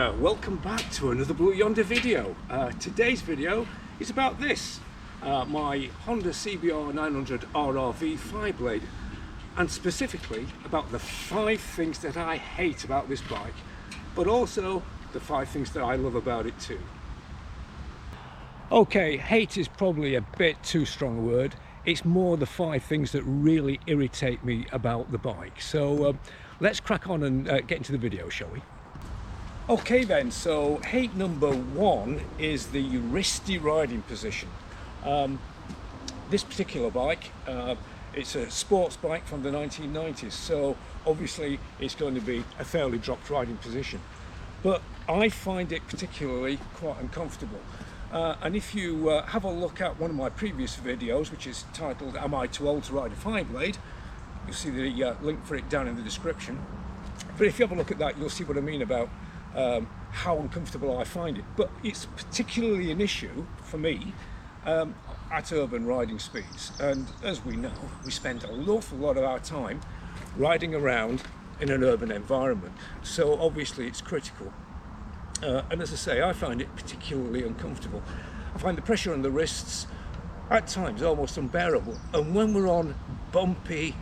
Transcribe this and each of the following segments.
there, welcome back to another Blue Yonder video. Today's video is about this, my Honda CBR 900 RRV Fireblade, and specifically about the 5 things that I hate about this bike, but also the 5 things that I love about it too. Okay, hate is probably a bit too strong a word. It's more the 5 things that really irritate me about the bike. So let's crack on and get into the video, shall we? Okay then, so hate number 1 is the wristy riding position. This particular bike, it's a sports bike from the 1990s, so obviously it's going to be a fairly dropped riding position. But I find it particularly quite uncomfortable. And if you have a look at one of my previous videos, which is titled Am I Too Old to Ride a Fireblade? You'll see the link for it down in the description. But if you have a look at that, you'll see what I mean about how uncomfortable I find it. But it's particularly an issue for me at urban riding speeds. And as we know, we spend an awful lot of our time riding around in an urban environment. So obviously it's critical. And as I say, I find it particularly uncomfortable. I find the pressure on the wrists at times almost unbearable. And when we're on bumpy,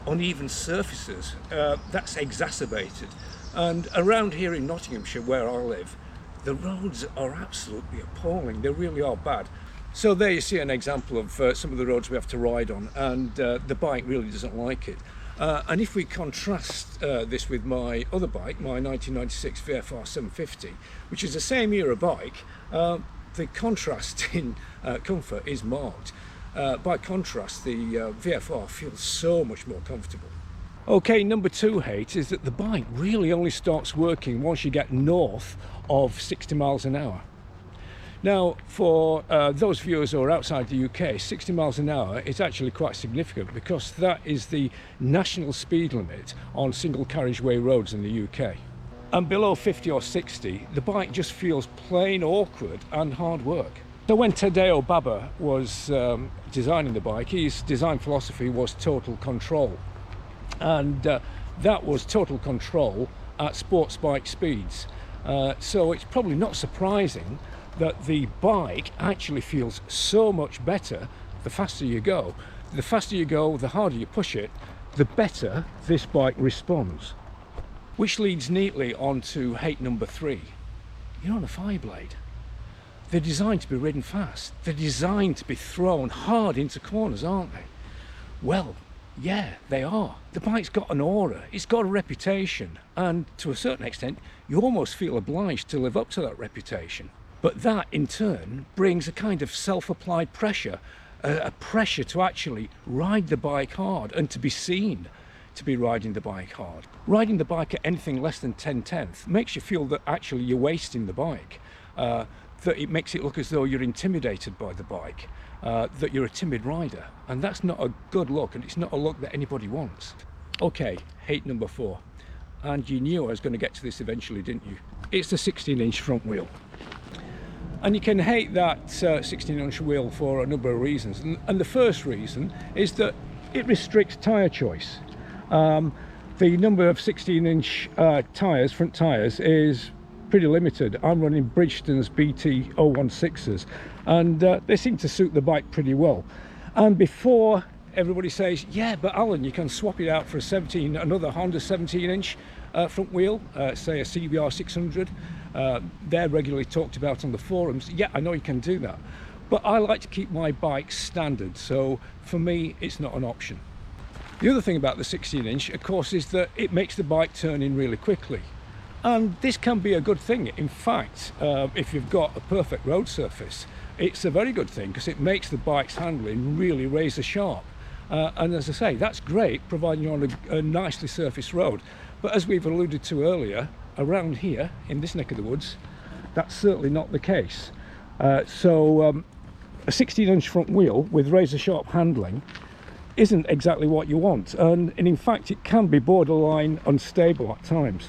uneven surfaces, that's exacerbated. And around here in Nottinghamshire, where I live, the roads are absolutely appalling. They really are bad. So there you see an example of some of the roads we have to ride on, and the bike really doesn't like it. And if we contrast this with my other bike, my 1996 VFR 750, which is the same era bike, the contrast in comfort is marked. By contrast, the VFR feels so much more comfortable. Okay, number 2 hate is that the bike really only starts working once you get north of 60 miles an hour. Now, for those viewers who are outside the UK, 60 miles an hour is actually quite significant, because that is the national speed limit on single carriageway roads in the UK. And below 50 or 60, the bike just feels plain awkward and hard work. So when Tadeo Baba was designing the bike, his design philosophy was total control. And that was total control at sports bike speeds. So it's probably not surprising that the bike actually feels so much better the faster you go. The faster you go, the harder you push it, the better this bike responds. Which leads neatly on to hate number 3. You're on a Fireblade. They're designed to be ridden fast. They're designed to be thrown hard into corners, aren't they? Well, yeah, they are. The bike's got an aura, it's got a reputation, and to a certain extent, you almost feel obliged to live up to that reputation. But that, in turn, brings a kind of self-applied pressure, a pressure to actually ride the bike hard and to be seen to be riding the bike hard. Riding the bike at anything less than 10/10 makes you feel that actually you're wasting the bike, that it makes it look as though you're intimidated by the bike, that you're a timid rider, and that's not a good look, and it's not a look that anybody wants. Okay, hate number 4, and you knew I was going to get to this eventually, didn't you? It's the 16-inch front wheel. And you can hate that 16-inch wheel for a number of reasons, and the first reason is that it restricts tyre choice. The number of 16-inch tyres, front tyres, is pretty limited. I'm running Bridgestone's BT 016s, and they seem to suit the bike pretty well. And before everybody says, yeah, but Alan, you can swap it out for another Honda 17-inch front wheel, say a CBR 600, they're regularly talked about on the forums. Yeah, I know you can do that, but I like to keep my bike standard, so for me it's not an option. The other thing about the 16-inch, of course, is that it makes the bike turn in really quickly. And this can be a good thing. In fact, if you've got a perfect road surface, it's a very good thing, because it makes the bike's handling really razor sharp. And as I say, that's great providing you're on a nicely surfaced road. But as we've alluded to earlier, around here in this neck of the woods, that's certainly not the case. So a 16-inch front wheel with razor sharp handling isn't exactly what you want, and in fact it can be borderline unstable at times.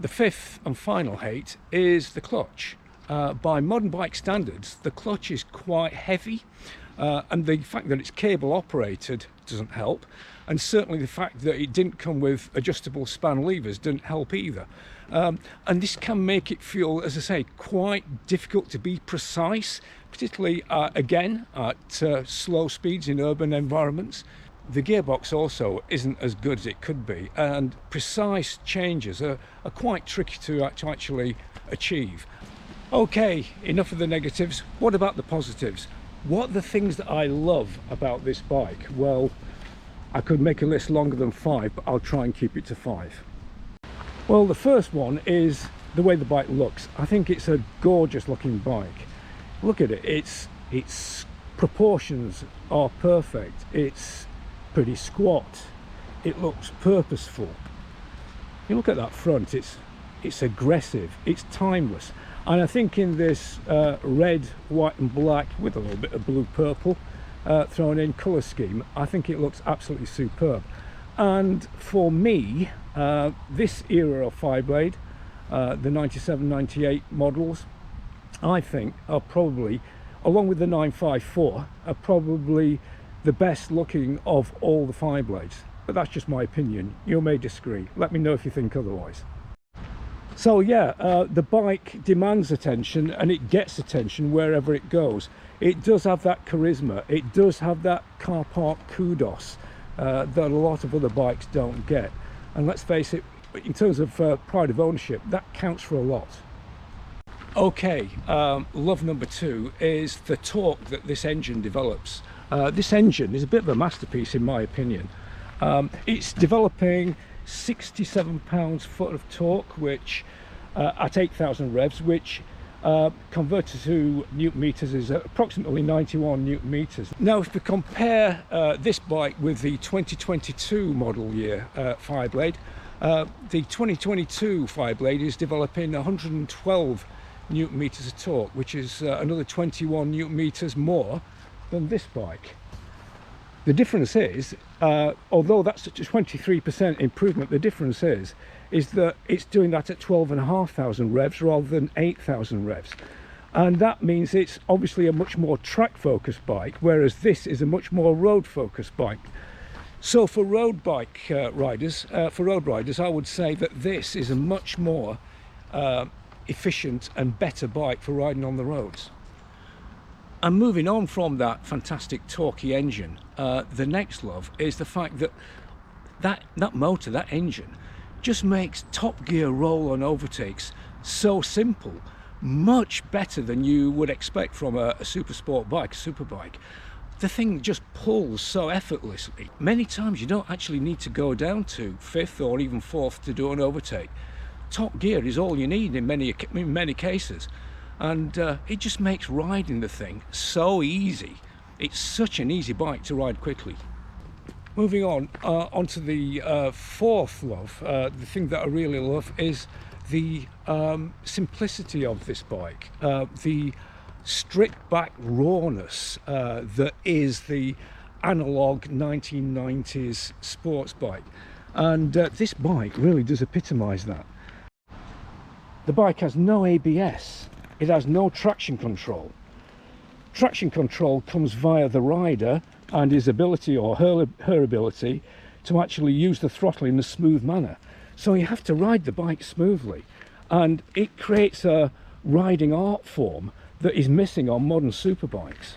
The 5th and final hate is the clutch. By modern bike standards, the clutch is quite heavy, and the fact that it's cable operated doesn't help, and certainly the fact that it didn't come with adjustable span levers didn't help either. And this can make it feel, as I say, quite difficult to be precise, particularly again at slow speeds in urban environments. The gearbox also isn't as good as it could be, and precise changes are quite tricky to actually achieve. Okay, enough of the negatives. What about the positives? What are the things that I love about this bike? Well, I could make a list longer than 5, but I'll try and keep it to 5. Well, the first one is the way the bike looks. I think it's a gorgeous looking bike. Look at it, its proportions are perfect. It's pretty squat. It looks purposeful. You look at that front, it's aggressive, it's timeless. And I think in this red, white and black with a little bit of blue purple thrown in colour scheme, I think it looks absolutely superb. And for me, this era of Fireblade, the 97, 98 models, I think are probably, along with the 954, are probably the best looking of all the Fireblades. But that's just my opinion. You may disagree. Let me know if you think otherwise. So yeah, the bike demands attention, and it gets attention wherever it goes. It does have that charisma, it does have that car park kudos that a lot of other bikes don't get. And let's face it, in terms of pride of ownership, that counts for a lot. Okay, love number 2 is the torque that this engine develops. This engine is a bit of a masterpiece in my opinion. It's developing 67 pounds-foot of torque, which at 8,000 revs, which converted to newton meters is approximately 91 newton meters. Now, if we compare this bike with the 2022 model year Fireblade, the 2022 Fireblade is developing 112 newton meters of torque, which is another 21 newton meters more than this bike. The difference is, although that's a 23% improvement, the difference is that it's doing that at 12,500 revs rather than 8,000 revs. And that means it's obviously a much more track-focused bike, whereas this is a much more road-focused bike. So for road bike riders, I would say that this is a much more efficient and better bike for riding on the roads. And moving on from that fantastic torquey engine, the next love is the fact that that motor, that engine, just makes top gear roll on overtakes so simple, much better than you would expect from a super sport bike, a super bike. The thing just pulls so effortlessly. Many times you don't actually need to go down to 5th or even 4th to do an overtake. Top gear is all you need in many cases. And it just makes riding the thing so easy. It's such an easy bike to ride quickly. Moving on onto the 4th love, the thing that I really love is the simplicity of this bike, the stripped back rawness that is the analog 1990s sports bike. And this bike really does epitomise that. The bike has no ABS. It has no traction control. Traction control comes via the rider and his ability, or her ability, to actually use the throttle in a smooth manner. So you have to ride the bike smoothly, and it creates a riding art form that is missing on modern superbikes.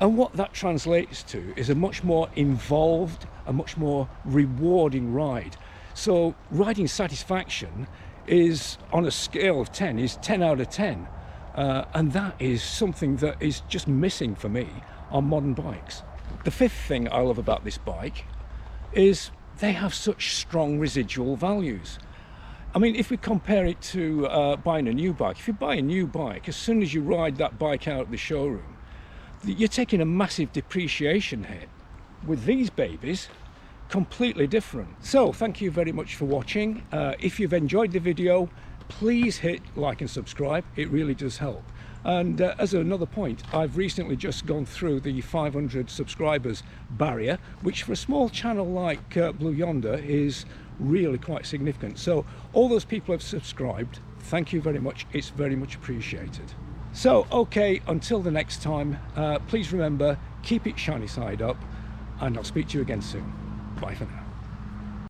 And what that translates to is a much more involved, a much more rewarding ride. So riding satisfaction is, on a scale of 10, is 10 out of 10. And that is something that is just missing for me on modern bikes. The 5th thing I love about this bike is they have such strong residual values. I mean, if we compare it to buying a new bike, if you buy a new bike, as soon as you ride that bike out of the showroom, you're taking a massive depreciation hit. With these babies, completely different. So thank you very much for watching. If you've enjoyed the video, please hit like and subscribe. It really does help. And as another point, I've recently just gone through the 500 subscribers barrier, which for a small channel like Blue Yonder is really quite significant. So all those people have subscribed, thank you very much. It's very much appreciated. So okay, until the next time, please remember, keep it shiny side up, and I'll speak to you again soon. Bye for now.